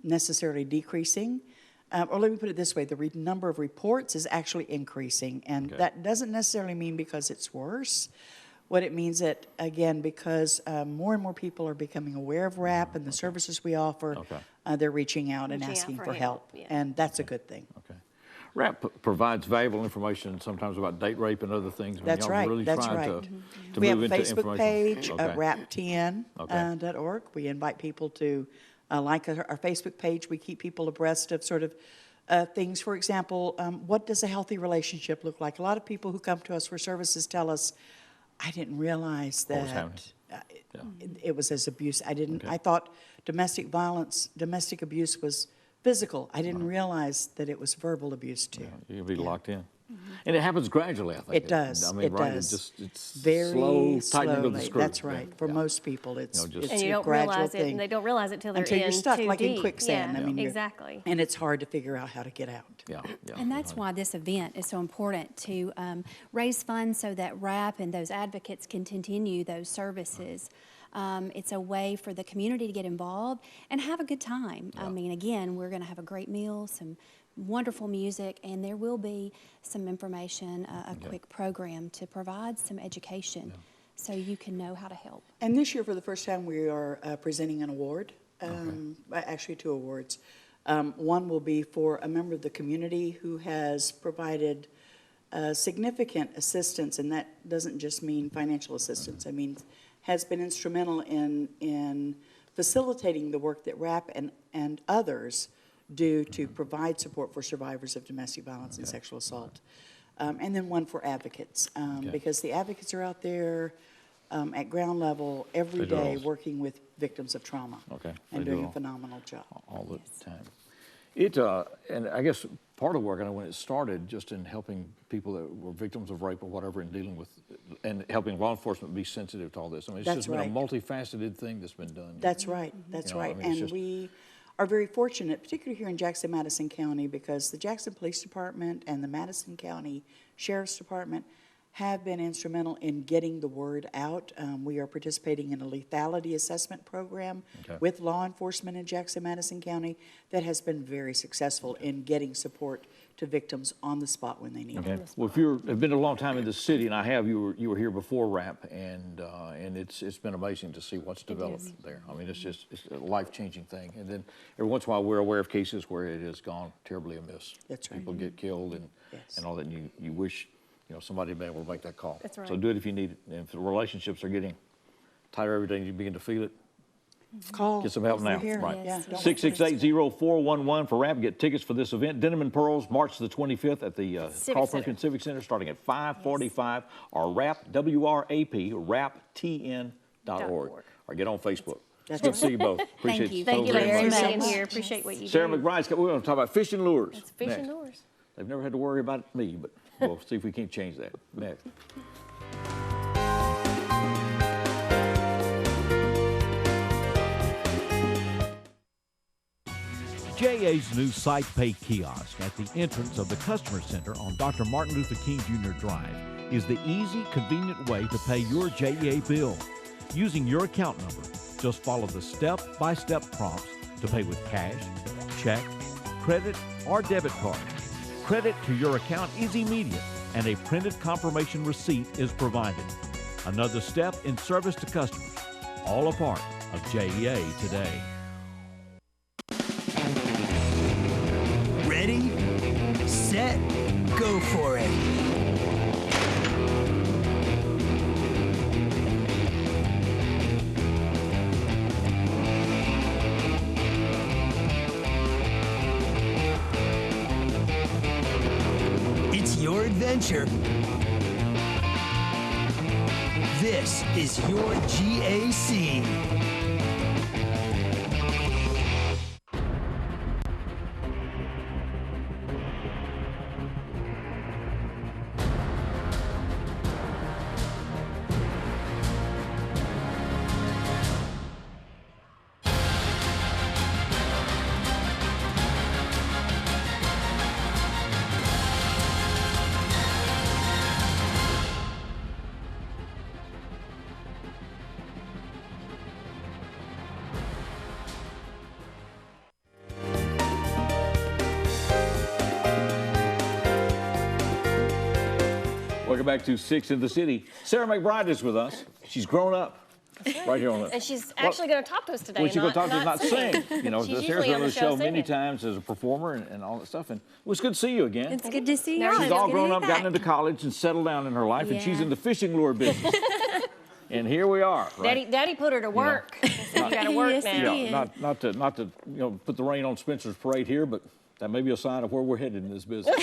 necessarily decreasing. Or let me put it this way, the number of reports is actually increasing, and that doesn't necessarily mean because it's worse. What it means that, again, because more and more people are becoming aware of RAP and the services we offer, they're reaching out and Reaching out asking for for help, help, and that's a good thing. Okay. RAP provides valuable information sometimes about date rape and other things. I mean, That's y'all right. Really That's tried right. To We have move a into Facebook information. page, Okay. raptn.org. We invite people to like our Facebook page. We keep people abreast of sort of things. For example, what does a healthy relationship look like? A lot of people who come to us for services tell us, I didn't realize What was that happening? it was as abuse. I thought domestic violence, domestic abuse was physical. I didn't realize that it was verbal abuse too. You can be locked in. And it happens gradually, I think. It does. I mean, it right? does. It's very slow, tightening of the slowly. screw. That's right. Yeah. For most people, it's And you a don't gradual realize it, thing. and they don't realize it till they're Until in you're stuck, too like deep. in quicksand. Yeah, I mean, exactly. And it's hard to figure out how to get out. Yeah. And that's why this event is so important, to raise funds so that RAP and those advocates can continue those services. It's a way for the community to get involved and have a good time. I mean, again, we're going to have a great meal, some wonderful music, and there will be some information, a quick program to provide some education so you can know how to help. And this year, for the first time, we are presenting an award, actually 2 awards. One will be for a member of the community who has provided significant assistance, and that doesn't just mean financial assistance. I mean, has been instrumental in facilitating the work that RAP and others do to provide support for survivors of domestic violence and sexual assault. And then one for advocates, because the advocates are out there at ground level every day working with victims of trauma and doing a phenomenal job. All the time. And I guess part of the work, I know when it started, just in helping people that were victims of rape or whatever and dealing with, and helping law enforcement be sensitive to all this. I mean, it's just been a multifaceted thing that's been done. That's right, that's right. I mean, and we are very fortunate, particularly here in Jackson-Madison County, because the Jackson Police Department and the Madison County Sheriff's Department have been instrumental in getting the word out. We are participating in a lethality assessment program with law enforcement in Jackson-Madison County that has been very successful in getting support to victims on the spot when they need it. Well, if you've been a long time in the city, and I have, you were here before RAP, and it's been amazing to see what's developed there. I mean, it's a life-changing thing. And then every once in a while, we're aware of cases where it has gone terribly amiss. That's right. People get killed and all that, and you wish somebody be able to make that call. That's right. So do it if you need it. And if the relationships are getting tighter every day and you begin to feel it, call. Get some help now. Right. Yes. 668-0411 for RAP. Get tickets for this event. Denim and Pearls, March the 25th at the Carl Perkins Civic Center starting at 5:45 or RAP, W-R-A-P, raptn.org. Or get on Facebook. That's Good to see you both. Appreciate Thank you. Thank you very much for being here. Appreciate what you do. Sarah McBride's we're going to talk about fishing lures. It's fishing lures. They've never had to worry about me, but we'll see if we can't change that. Next. JA's new Site Pay kiosk at the entrance of the Customer Center on Dr. Martin Luther King Jr. Drive is the easy, convenient way to pay your JA bill. Using your account number, just follow the step-by-step prompts to pay with cash, check, credit, or debit card. Credit to your account is immediate, and a printed confirmation receipt is provided. Another step in service to customers, all a part of JEA Today. Ready, set, go for it. It's your adventure. This is your GAC. Welcome back to Six in the City. Sarah McBride is with us. She's grown up right here on the. And she's actually going to talk to us today. Well, she's going to talk to us, not sing. You know, She's Sarah's usually been on on the the show show many singing. times as a performer and all that stuff. And it was good to see you again. It's good to see you. She's It's all good to grown be up, gotten back. into college, and settled down in her life, and she's Yeah. in the fishing lure business. And here we are. Right? Daddy put her to work. You got to work Yes, now. he Yeah, not to put the rain on Spencer's parade here, but that may be a sign of where we're headed in this business.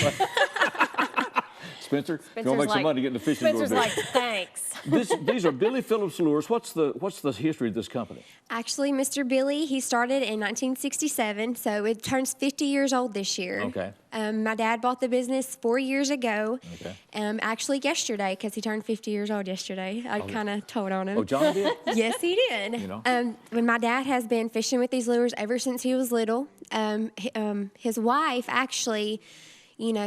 Spencer, if you want to make some money, get in the fishing lure Spencer's business. like, thanks. These are Billy Phillips lures. What's the history of this company? Actually, Mr. Billy, he started in 1967, so it turns 50 years old this year. Okay. My dad bought the business 4 years ago. Okay. Actually, yesterday, because he turned 50 years old yesterday. I kind of told on him. Oh, John did? Yes, he did. You know. When my dad has been fishing with these lures ever since he was little. His wife actually,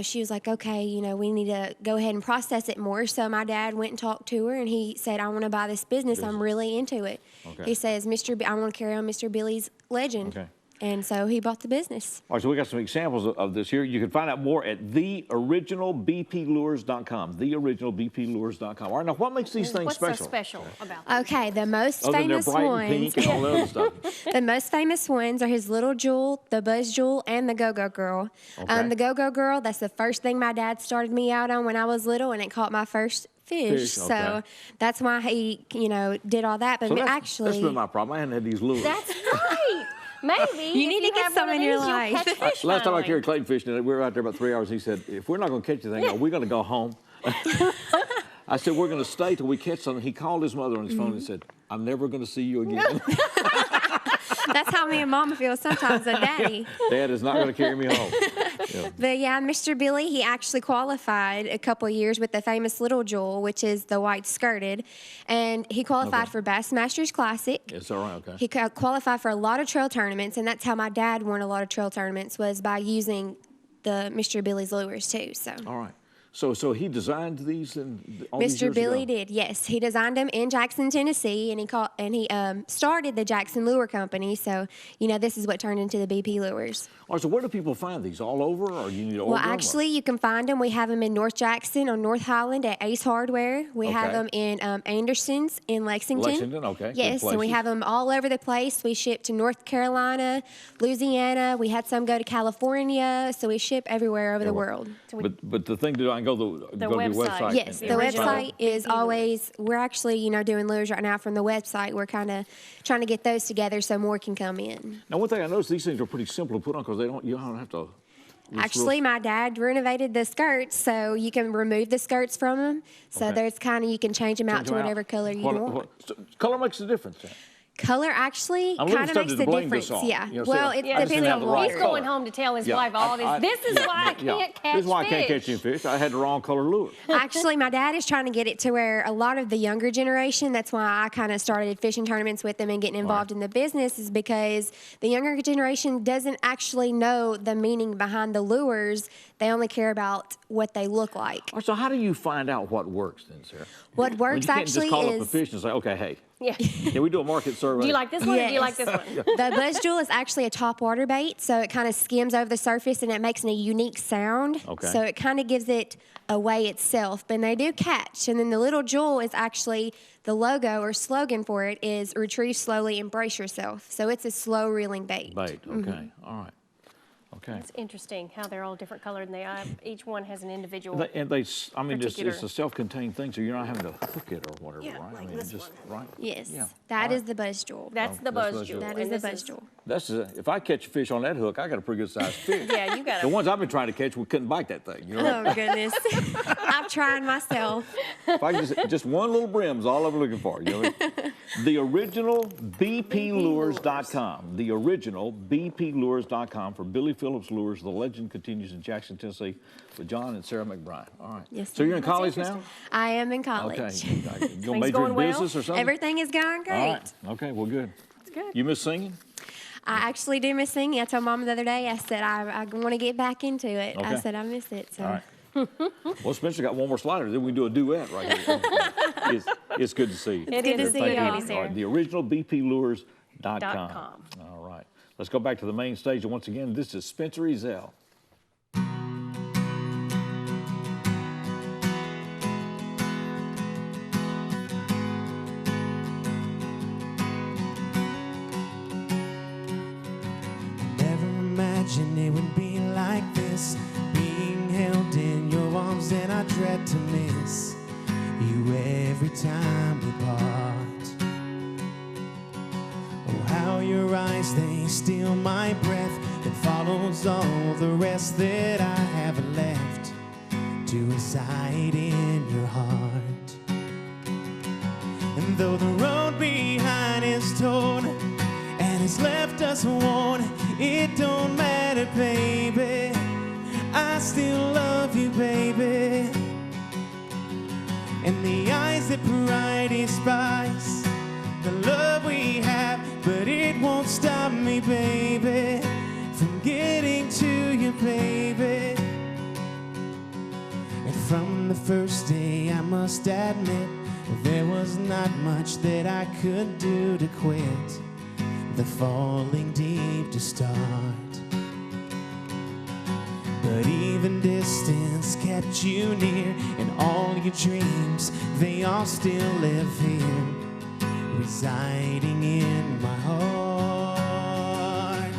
she was like, okay, we need to go ahead and process it more. So my dad went and talked to her, and he said, I want to buy this business. I'm really into it. Okay. He says, I want to carry on Mr. Billy's legend. Okay. And so he bought the business. All right, so we got some examples of this here. You can find out more at theoriginalbplures.com. Theoriginalbplures.com. All right, now what makes these things What's special? so special about them? Okay, the most Other than they're famous bright ones. and pink and all that other stuff. The most famous ones are his Little Jewel, the Buzz Jewel, and the Go-Go Girl. Okay. The Go-Go Girl, that's the first thing my dad started me out on when I was little, and it caught my fish. Okay. So that's why he, did all that. But So actually, that's been my problem. I hadn't had these lures. That's right. Maybe You need if to get have some one of in your these, you'll life. catch fish Last time I finally. carried Clayton fishing, we were out there about 3 hours. He said, if we're not going to catch anything, are we going to go home? I said, we're going to stay till we catch something. He called his mother on his phone and said, I'm never going to see you again. that's how me and Mama feel sometimes with Daddy. Dad is not going to carry me home. Yeah. But yeah, Mr. Billy, he actually qualified a couple of years with the famous Little Jewel, which is the white skirted. And he qualified for Bassmasters Classic. It's all right, okay. He qualified for a lot of trail tournaments, and that's how my dad won a lot of trail tournaments, was by using the Mr. Billy's lures too. So. All right. So he designed these all these Mr. years Billy ago? did, yes. He designed them in Jackson, Tennessee, and he started the Jackson Lure Company. So, this is what turned into the BP Lures. All right, so where do people find these? All over, or you need to order Well, them, or- actually, you can find them. We have them in North Jackson on North Highland at Ace Hardware. We have Okay. them in Anderson's in Lexington. Lexington, okay, good Yes, and we places. have them all over the place. We ship to North Carolina, Louisiana. We had some go to California, so we ship everywhere over the world. But the thing to do, I can go to your website. Yes, and the find website it. is always, we're actually, doing lures right now from the website. We're kind of trying to get those together so more can come in. Now, one thing I noticed, these things are pretty simple to put on because you don't have to. Actually, my dad renovated the skirts, so you can remove the skirts from them. So Okay. there's you can change them out to whatever color you want. So color makes a difference. Then. Color actually I'm a little kind of tempted makes to a blame difference. this on. Yeah. You know, Well, so it I just didn't depends have on the the right He's lure. going home to tell his Yeah, wife all this. This is why I can't catch This is why I can't fish. catch any fish. I had the wrong color lure. Actually, my dad is trying to get it to where a lot of the younger generation, that's why I kind of started fishing tournaments with them and getting involved in the business, is because the younger generation doesn't actually know the meaning behind the lures. They only care about what they look like. All right, so how do you find out what works then, Sarah? What works you can't actually just call up a is- fish and say, okay, hey, Yeah. can we do a market survey? Do you like this one or do you like this one? The Buzz Jewel is actually a top water bait, so it kind of skims over the surface and it makes a unique sound. Okay. So it kind of gives it away itself, but they do catch. And then the Little Jewel is actually the logo or slogan for it is retrieve slowly, embrace yourself. So it's a slow reeling bait. Bait, okay, all right. Okay. It's interesting how they're all different colored and each one has an individual. I mean, particular- it's a self-contained thing, so you're not having to hook it or whatever, Yeah, right? like I mean, this just one. right. Yes, Yeah. that All is the Buzz Jewel. That's the that's Buzz Jewel. That and is the this Buzz Jewel. That's if I catch a fish on that hook, I got a pretty good sized fish. Yeah, you got The it. ones I've been trying to catch, we couldn't bite that thing. You know. Oh, goodness. I've tried myself. If I could just one little brim is all I'm looking for. You know. The original BPLures.com. The original BPLures.com for Billy Phillips Lures. The legend continues in Jackson, Tennessee, with John and Sarah McBride. All right. Yes, So you're in ma'am. college now? I am in college. Okay. You gonna major in business or something? Everything is going great. All right. Okay. Well, good. It's good. You miss singing? I actually do miss singing. I told Mama the other day, I said, I want to get back into it. I Okay. said, I miss it. So. All right. Well, Spencer got one more slider. Then we can do a duet right here. It's good to see you. It's good to see you, Thank Andy, All right, the original BPLures.com. All right. Let's go back to the main stage. And once again, this is Spencer Ezell. Never imagined it would be like this, being held in your arms, and I dread to miss you every time we part. Oh, how your eyes, they steal my breath, that follows all the rest that I have left to reside in your heart. And though the road behind is torn and has left us worn, it don't matter, baby, I still love you, baby. And the eyes that pride despise the love we have, but it won't stop me, baby, from getting to you, baby. And from the first day, I must admit, there was not much that I could do to quit the falling deep to start. But even distance kept you near, and all your dreams, they all still live here, residing in my heart.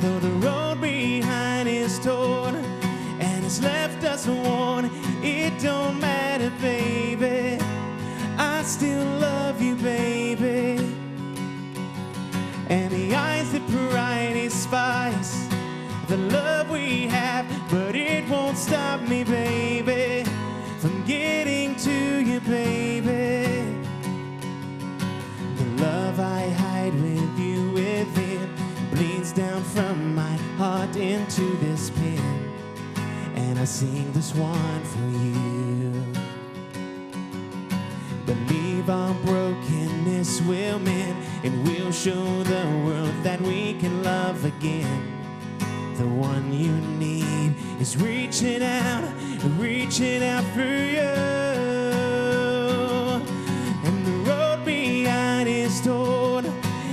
Though the road behind is torn and has left us worn, it don't matter, baby, sing this one for you. Believe our brokenness will mend, and we'll show the world that we can love again. The one you need is reaching out for you. And the road behind is torn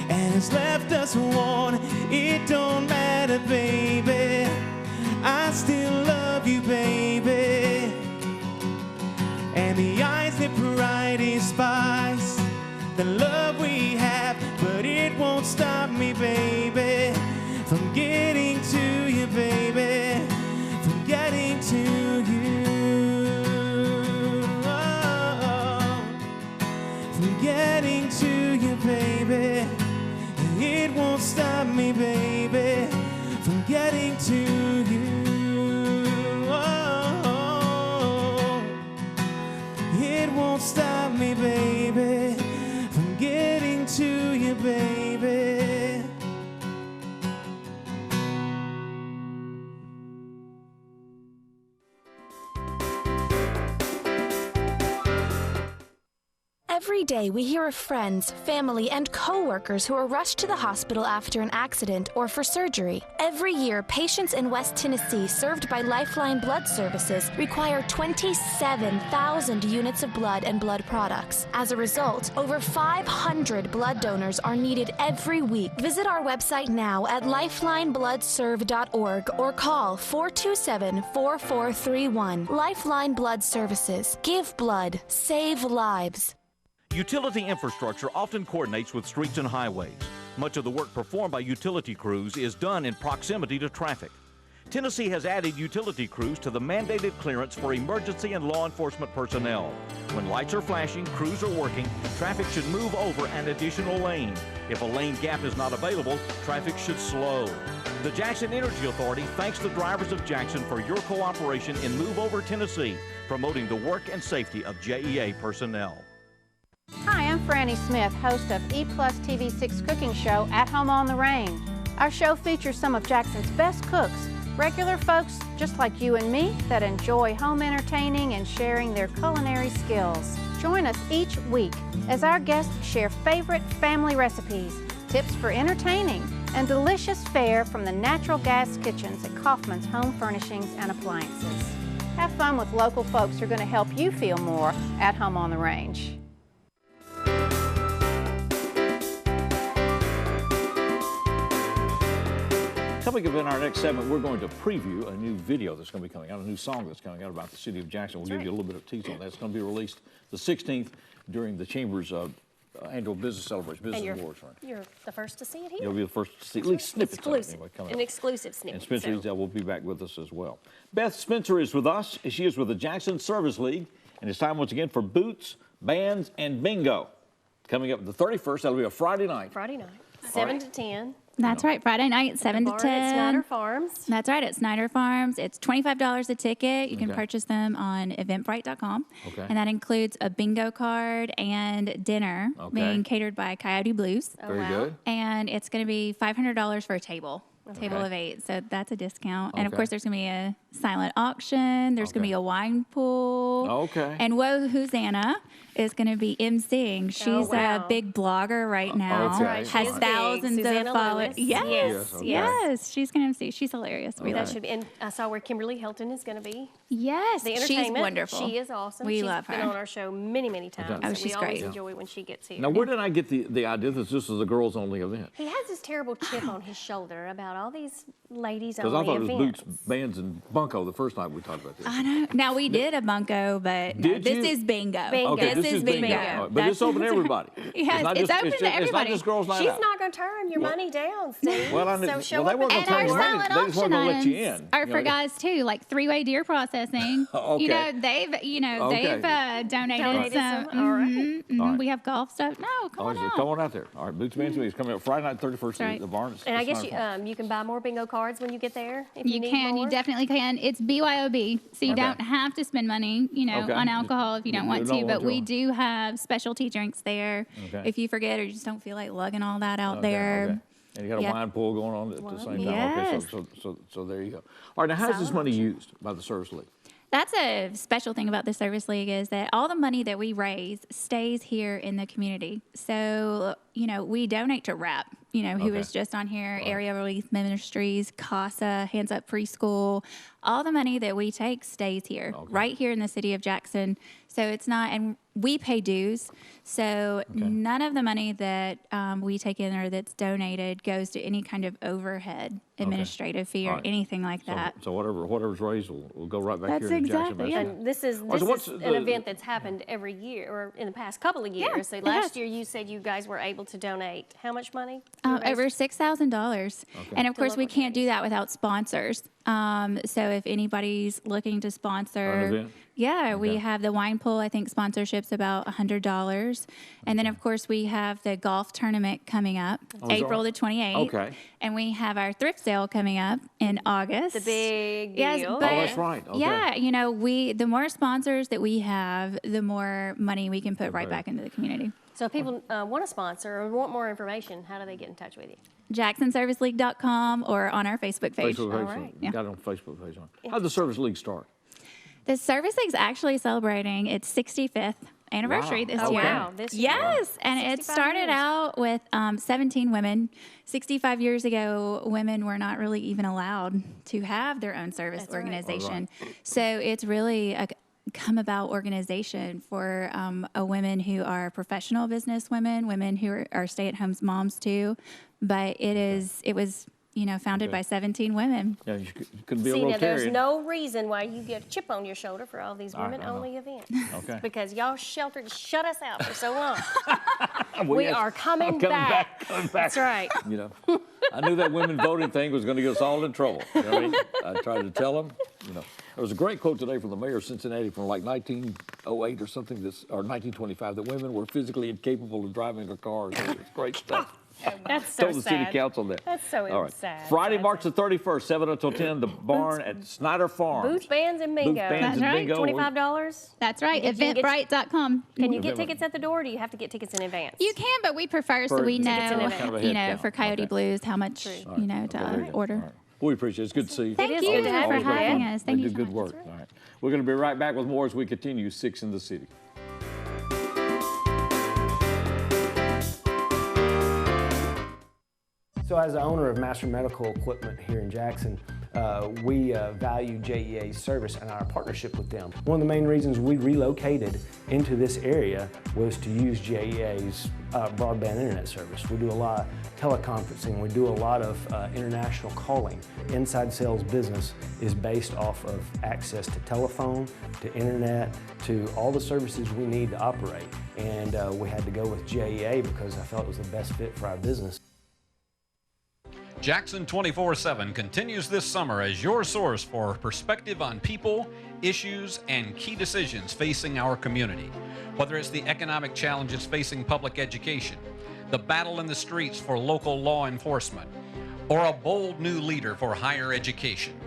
and it's left us worn. It don't matter, baby, I still love you, baby. And the eyes that pride despise the love we have, but it won't stop me, baby, from getting to you, baby, from getting to you. Oh, from getting to you, baby. It won't stop me, baby, from getting to you. Oh, it won't stop me, baby, from getting to you, baby. Every day we hear of friends, family, and co-workers who are rushed to the hospital after an accident or for surgery. Every year, patients in West Tennessee served by Lifeline Blood Services require 27,000 units of blood and blood products. As a result, over 500 blood donors are needed every week. Visit our website now at lifelinebloodserve.org or call 427-4431. Lifeline Blood Services. Give blood. Save lives. Utility infrastructure often coordinates with streets and highways. Much of the work performed by utility crews is done in proximity to traffic. Tennessee has added utility crews to the mandated clearance for emergency and law enforcement personnel. When lights are flashing, crews are working, traffic should move over an additional lane. If a lane gap is not available, traffic should slow. The Jackson Energy Authority thanks the drivers of Jackson for your cooperation in Move Over Tennessee, promoting the work and safety of JEA personnel. Hi, I'm Franny Smith, host of E+ TV6 cooking show At Home on the Range. Our show features some of Jackson's best cooks, regular folks just like you and me that enjoy home entertaining and sharing their culinary skills. Join us each week as our guests share favorite family recipes, tips for entertaining, and delicious fare from the natural gas kitchens at Kaufman's Home Furnishings and Appliances. Have fun with local folks who are going to help you feel more at home on the range. Coming up in our next segment, we're going to preview a new video that's going to be coming out, a new song that's coming out about the city of Jackson. We'll give you a little bit of tease on that. It's going to be released the 16th during the Chamber's annual business celebration, business awards. Right? You're the first to see it here. You'll be the first to see at least snippets of it anyway, coming an up. exclusive snippet. And Spencer Ezel will be back with us as well. Beth Spencer is with us. She is with the Jackson Service League, and it's time once again for Boots, Bands, and Bingo. Coming up the 31st, that'll be a Friday night. Friday night, 7 to 10. That's right, Friday night, 7 to 10. At Snyder Farms. That's right, at Snyder Farms. It's $25 a ticket. You can purchase them on eventbrite.com. Okay. And that includes a bingo card and dinner being catered by Coyote Blues. Very good. And it's going to be $500 for a table. Table of 8, so that's a discount. And of course, there's going to be a silent auction. There's going to be a wine pool. And Woe Hosanna is going to be emceeing. She's a big blogger right now. Has thousands of followers. Yes. She's going to MC. She's hilarious. We love should be, and I saw where Kimberly Hilton is going to be. Yes, the she's entertainment. wonderful. She is awesome. We love her. She's been on our show many, many times. Oh, she's we great. always enjoy when she gets here. Now, where did I get the idea that this is a girls-only event? He has this terrible chip on his shoulder about all these ladies-only Because I thought events. it was Boots, Bands, and Bunko the first time we talked about this. I know. Now, we did a bunko, but no, this is bingo. Okay, this is bingo. Right, but it's open to everybody. Yes, it's open to everybody. It's not just girls' night She's out. not going to turn your money down, Steve. Well, so show they up weren't at going to turn your money. silent They just weren't auction going to let you items in. are for guys too, like three-way deer processing. Okay. They've donated some. All right. All right. We have golf stuff. No, come on out. Come on out there. All right, Boots, Bands, is coming up Friday night, 31st at the barn. And I guess you can buy more bingo cards when you get there if you need can. more. You definitely can. It's BYOB, so you don't have to spend money, on alcohol if you don't want to. But we do have specialty drinks there if you forget or you just don't feel like lugging all that out there. And you got a wine pool going on at the same time. Yes. Okay, so there you go. All right, now how is this money used by the Service League? That's a special thing about the Service League is that all the money that we raise stays here in the community. So, we donate to RAP, who was just on here, Area Relief Ministries, CASA, Hands Up Preschool. All the money that we take stays here, right here in the city of Jackson. So it's not, and we pay dues. So none of the money that we take in or that's donated goes to any kind of overhead administrative fee or anything like that. So whatever's raised will go right back That's here in exactly, Jackson. And this is an event that's happened every year or in the past couple of years. So last year you said you guys were able to donate how much money? Over $6,000. And of course we can't do that without sponsors. So if anybody's looking to sponsor, we have the wine pool. I think sponsorship's about $100. And then of course we have the golf tournament coming up, April the 28th. And we have our thrift sale coming up in August. The big deal. Yes, but that's right. Yeah, the more sponsors that we have, the more money we can put right back into the community. So if people want to sponsor or want more information, how do they get in touch with you? JacksonServiceLeague.com or on our Facebook page. Got it on Facebook page. How did the Service League start? The Service League's actually celebrating its 65th anniversary this year. Wow, this year. Yes, and it started out with 17 women. 65 years ago, women were not really even allowed to have their own service organization. So it's really a come about organization for women who are professional business women who are stay-at-home moms too. But it was founded by 17 women. Yeah, you couldn't be a Rotarian. Rotarian. There's no reason why you get a chip on your shoulder for all these women-only events. Because y'all shut us out for so long. we are coming back. That's right. I knew that women voting thing was going to get us all in trouble. I tried to tell them. There was a great quote today from the mayor of Cincinnati from like 1908 or something, or 1925, that women were physically incapable of driving their cars. It's great stuff. That's so Told the city sad. council that. That's so sad. Friday, March the 31st, 7 until 10, the barn at Snyder Farms. Booth bands and bingo. That's right. $25. That's right. Eventbrite.com. Can you get tickets at the door, or do you have to get tickets in advance? You can, but we prefer so we know, for Coyote Blues how much, to order. Well, we appreciate it. It's good to see you. Thank you for having us. Thank you did good work. All right. We're going to be right back with more as we continue 6 in the City. So as the owner of Master Medical Equipment here in Jackson, we value JEA's service and our partnership with them. One of the main reasons we relocated into this area was to use JEA's broadband internet service. We do a lot of teleconferencing, we do a lot of international calling. Inside sales business is based off of access to telephone, to internet, to all the services we need to operate. And we had to go with JEA because I felt it was the best fit for our business. Jackson 24/7 continues this summer as your source for perspective on people, issues, and key decisions facing our community. Whether it's the economic challenges facing public education, the battle in the streets for local law enforcement, or a bold new leader for higher education.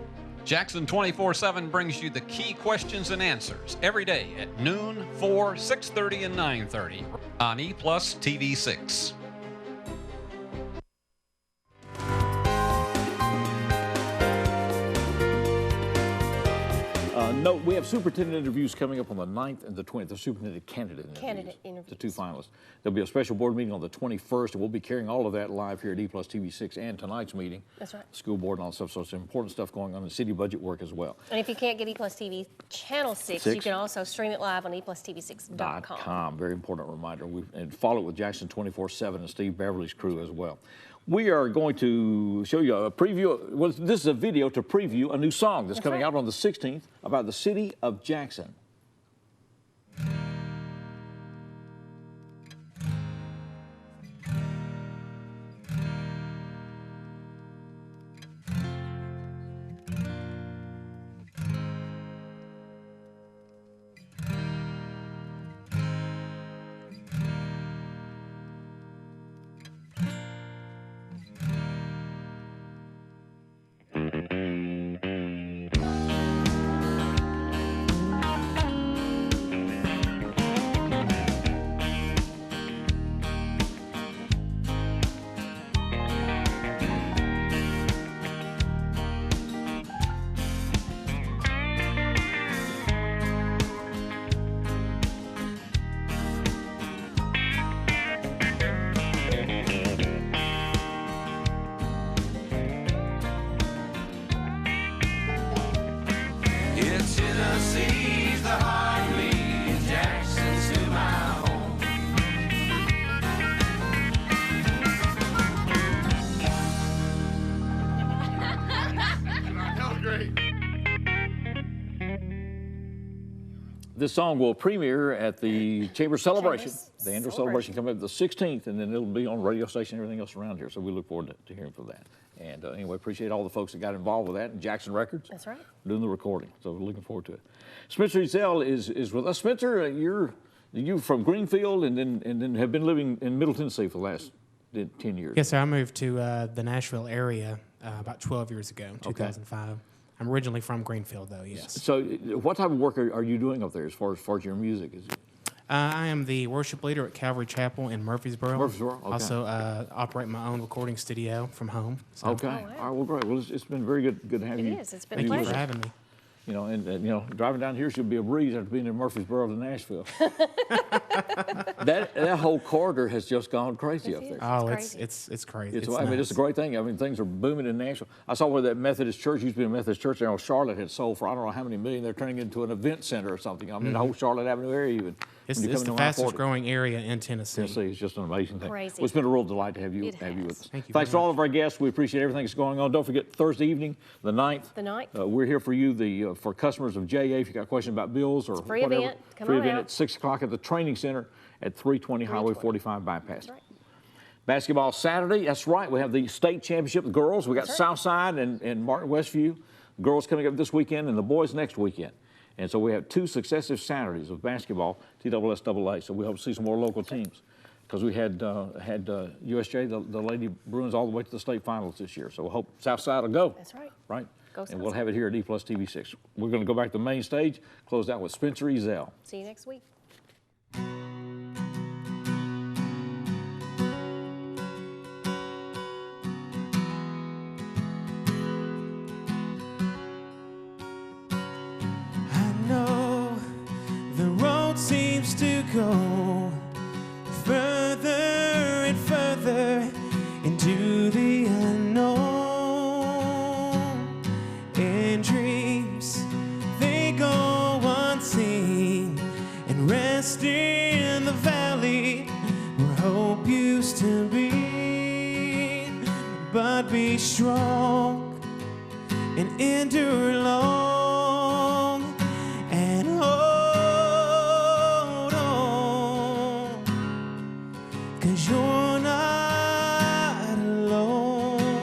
Jackson 24/7 brings you the key questions and answers every day at noon, 4, 6:30, and 9:30 on E+ TV6. Note, we have superintendent interviews coming up on the 9th and the 20th. The superintendent candidate interviews. The 2 finalists. There'll be a special board meeting on the 21st, and we'll be carrying all of that live here at E+ TV6 and tonight's meeting. That's right. School board and all that stuff. So it's important stuff going on in city budget work as well. And if you can't get E+ TV Channel 6, you can also stream it live on eplusTV6.com. Very important reminder. And follow it with Jackson 24/7 and Steve Beverly's crew as well. We are going to show you a preview. Well, this is a video to preview a new song that's coming out on the 16th about the city of Jackson. This song will premiere at the Chamber Celebration, the annual celebration coming up the 16th, and then it'll be on the radio station and everything else around here. So we look forward to hearing from that. And anyway, appreciate all the folks that got involved with that, and Jackson Records. That's right. Doing the recording. So we're looking forward to it. Spencer Ezell is with us. Spencer, you're from Greenfield and then have been living in Middle Tennessee for the last 10 years. Yes, sir. I moved to the Nashville area about 12 years ago, 2005. Okay. I'm originally from Greenfield, though, yes. So what type of work are you doing up there as far as your music? I am the worship leader at Calvary Chapel in Murfreesboro. Murfreesboro, okay. Also operate my own recording studio from home. So. Okay. All right, well, great. Well, it's been very good to have you. It is. It's been a pleasure. pleasure. Thank you for having me. You know, and driving down here should be a breeze after being in Murfreesboro to Nashville. that whole corridor has just gone crazy up there. Oh, it's crazy. I mean, it's a great thing. I mean, things are booming in Nashville. I saw where that Methodist church used to be a Methodist church there on Charlotte had sold for I don't know how many million. They're turning it into an event center or something. I mean, the whole Charlotte Avenue area even. It's the fastest growing area in Tennessee. It's just an amazing thing. Crazy. Well, it's been a real delight to have you with us. Thank you. Thanks to all of our guests. We appreciate everything that's going on. Don't forget Thursday evening, the 9th. The 9th. We're here for you, for customers of JA. If you got questions about bills or free whatever, event. Come free on event out. at 6 o'clock at the Training Center at 320 Highway 45 bypass. That's right. Basketball Saturday. That's right. We have the state championship. The girls. We got Southside and Martin Westview. Girls coming up this weekend and the boys next weekend. And so we have 2 successive Saturdays of basketball, TSSAA. So we hope to see some more local teams because we had USJ, the Lady Bruins, all the way to the state finals this year. So we hope Southside will go. That's right. Right? Go and we'll have it here at E+ TV6. We're going to go back to the main stage, close out with Spencer Ezell. See you next week. Seems to go further and further into the unknown. And dreams, they go unseen and rest in the valley where hope used to be. But be strong and endure long and hold. 'Cause you're not alone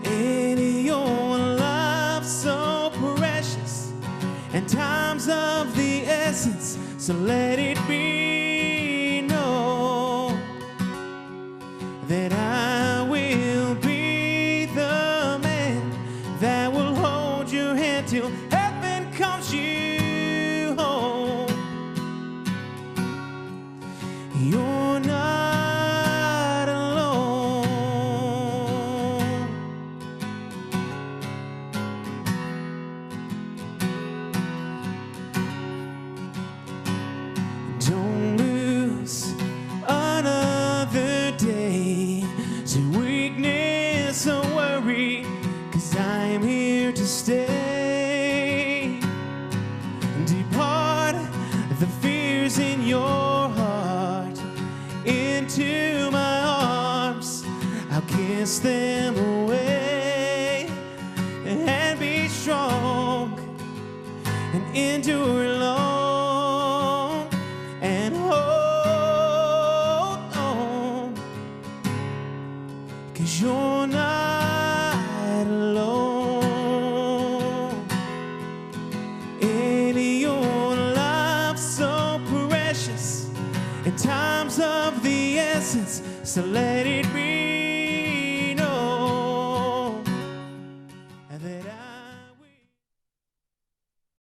in your life, so precious and time's of the essence. So let it be known that I will be the man that will hold your hand till heaven comes you home. You're not alone. Don't lose another day to weakness or worry, 'cause I'm here to stay. Depart the fears in your heart into my arms. I'll kiss them away and be strong and endure long and hold on, 'cause you're not alone in your life, so precious and time's of the essence. So let it